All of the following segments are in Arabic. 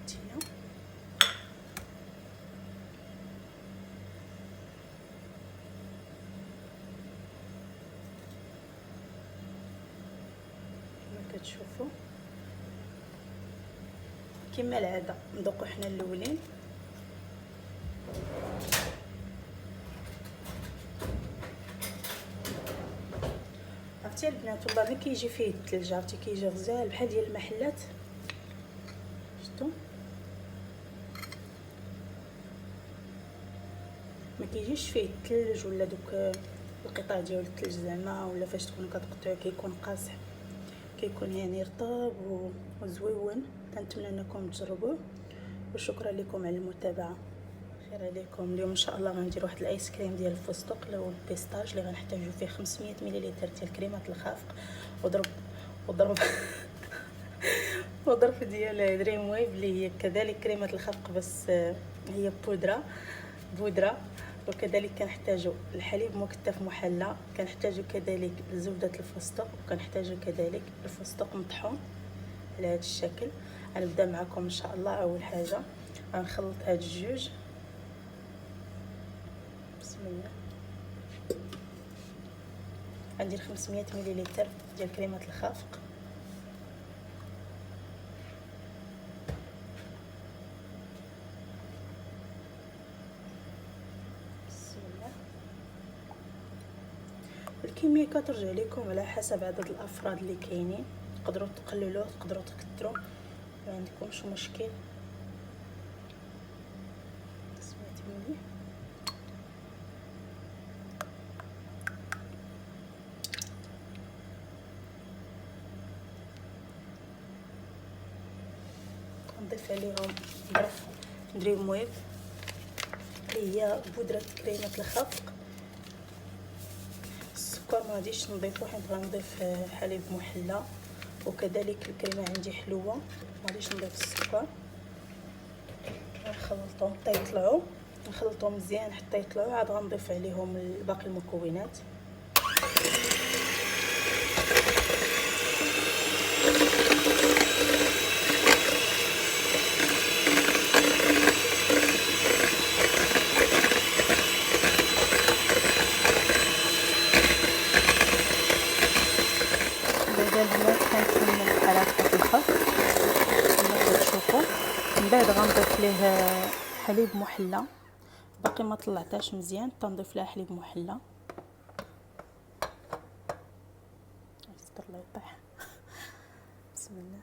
هانتيا كما كتشوفوا كما العاده ندوقوا حنا الاولين. عرفتي البنات والله ملي كيجي فيه الثلج عرفتي كيجي غزال بحال ديال المحلات. شفتوا ما كيجيش فيه الثلج ولا دوك القطع ديال الثلج زعما، ولا فاش تكونوا كتقطعوا كيكون قاصح، كيكون يعني رطب وزويون. كنتمنى انكم تجربوه وشكرا لكم على المتابعه. خير عليكم. اليوم ان شاء الله غندير واحد الايس كريم ديال الفستق لو البيستاج اللي غنحتاجو فيه 500 مليلتر ديال كريمه الخافق وضرب وضرب ديال دريم ويف اللي هي كذلك كريمه الخفق بس هي بودره. وكذلك كنحتاجو الحليب مكتف محلى، كنحتاجو كذلك زبده الفستق، وكنحتاجو كذلك الفستق مطحون على هذا الشكل. غنبدا معكم ان شاء الله. اول حاجه غنخلط هاد الجوج. بسم الله. غندير 500 مليلتر ديال كريمه الخافق، الكميه كترجع لكم على حسب عدد الافراد اللي كاينين. تقدروا تقللوا تقدروا تكثروا، ما عندكمش مشكل. سمعتوني؟ نضيف عليهم ظرف دريم ويف اللي هي بودره كريمه الخفق. السكر ما غاديش نضيفو حيت غنضيف حليب محلى، وكذلك الكريمه عندي حلوه ما غاديش نضيف السكر. نخلطهم حتى يطلعوا، نخلطهم مزيان حتى يطلعوا، عاد غنضيف عليهم باقي المكونات. البنات كنكمل الحالات في الخلط كما كتشوفوا. من بعد غنضيف ليه حليب محلى، باقي ما طلعتهاش مزيان تنضيف لها حليب محلى. يستر الله يطيح. بسم الله.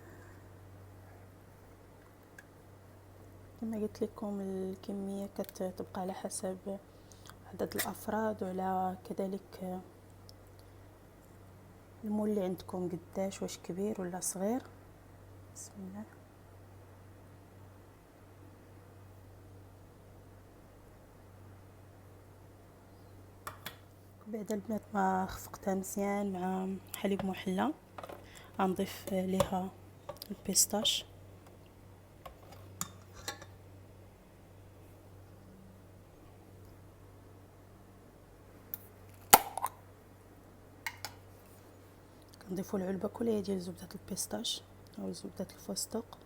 كما قلت لكم الكميه كتبقى على حسب عدد الافراد وعلى كذلك المول اللي عندكم قداش، واش كبير ولا صغير. بسم الله. بعد البنات ما خفقتها مزيان مع حليب محلى غنضيف ليها البيستاش. نضيفوا العلبه كلها ديال زبده البيستاش او زبده الفستق.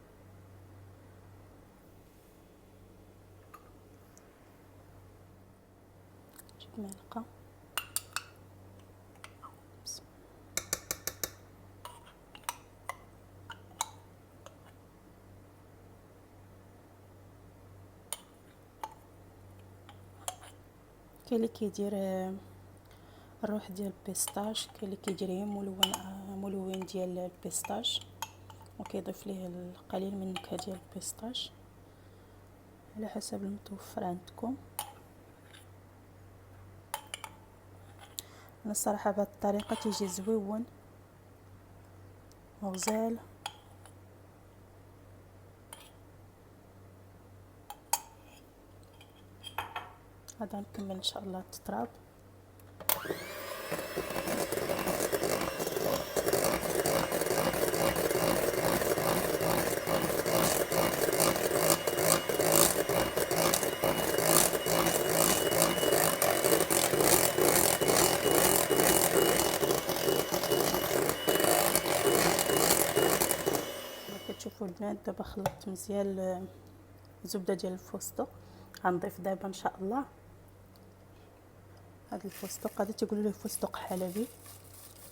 جيب معلقه. كاين اللي كيدير الروح ديال البيستاش، كاين اللي كيدير ملون ديال البيستاش وكيضيف ليه القليل من النكهه ديال البيستاش على حسب المتوفر عندكم. انا الصراحه بهذه الطريقه تيجي زويون وغزال. هذا نكمل ان شاء الله التطراب. البنات دابا خلطت مزيان الزبده ديال الفستق. غنضيف دابا ان شاء الله هذا الفستق، هذا تيقولوا له فستق حلبي،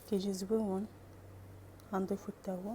كيجي زويون، غنضيفو حتى هو.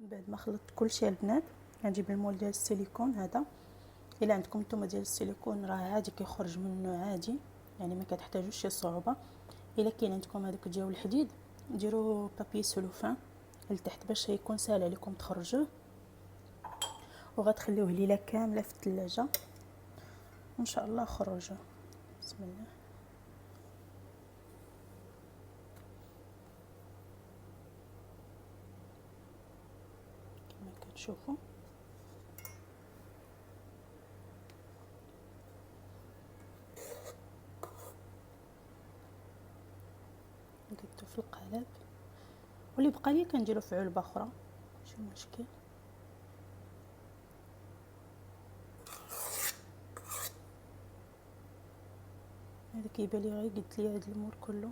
بعد ما خلطت كلشي البنات غنجيب المول ديال السيليكون هذا. الا عندكم نتوما ديال السيليكون راه عادي كيخرج منه عادي، يعني ما كتحتاجوش شي صعوبه. الا كاين عندكم هذاك ديال الحديد ديروا بابي سلوفان لتحت باش يكون سهل عليكم تخرجوه، وغتخليوه ليله كامله في الثلاجه وان شاء الله خرجوه. بسم الله. كما كتشوفوا قدتو في القالب، واللي بقى لي كنديرو في علبه اخرى ماشي مشكل. هذا كيبان لي غير قلت لي هذا المول كله.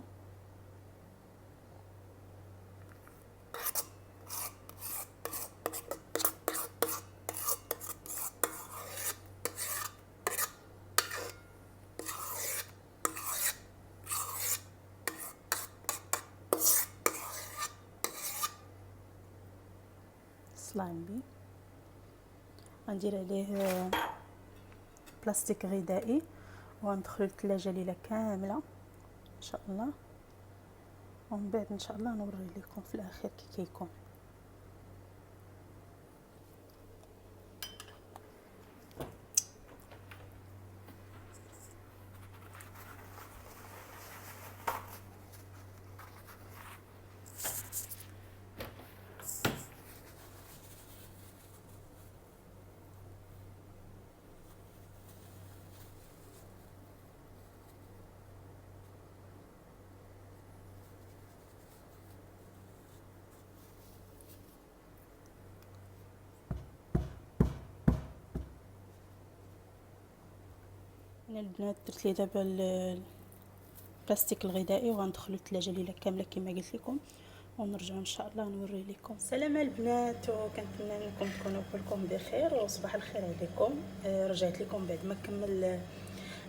سلايم غندير عليه بلاستيك غذائي وغندخلو الثلاجه ليله كامله ان شاء الله، ومن بعد ان شاء الله نوري لكم في الاخير كي كيكون. انا البنات درت لي دابا البلاستيك الغذائي وغندخلو الثلاجه ليله كامله كما قلت لكم، ونرجع ان شاء الله نوري لكم. سلام البنات، وكنتمنى انكم تكونوا كلكم بخير وصباح الخير عليكم. رجعت لكم بعد ما كمل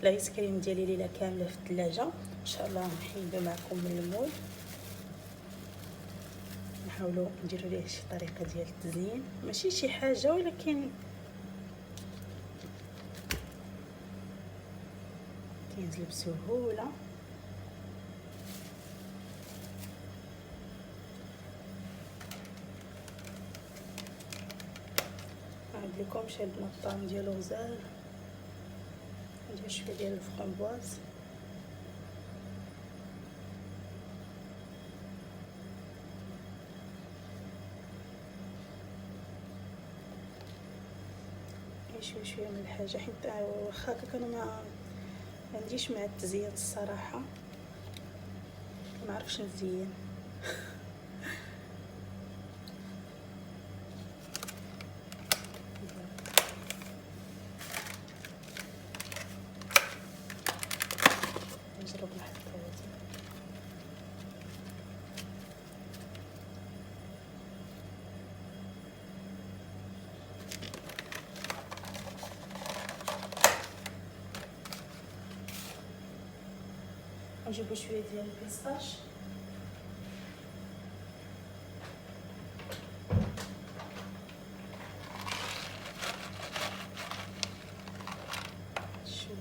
الايس كريم ديالي ليله كامله في الثلاجه. ان شاء الله نحيدو معكم من المول، نحاولوا نديروا ليه شي طريقه ديال التزيين، ماشي شي حاجه ولكن كينزل بسهوله. نعاود لكم شادنا الطعم ديالو غزال. ندير شويه ديال الفرامبواز، شويه من الحاجه، حيت واخا انا ما عنديش مع التزيين الصراحه، ما عرفش نزين. نجرب نحط هذه. نجيبو شويه ديال البيستاش، شويه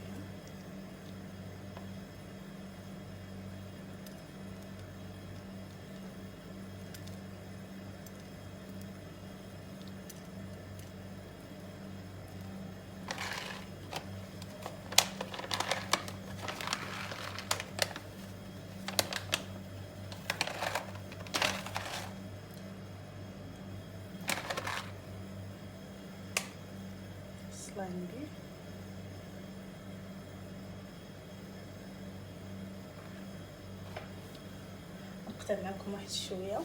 عطلان به. نقطع معكم واحد شويه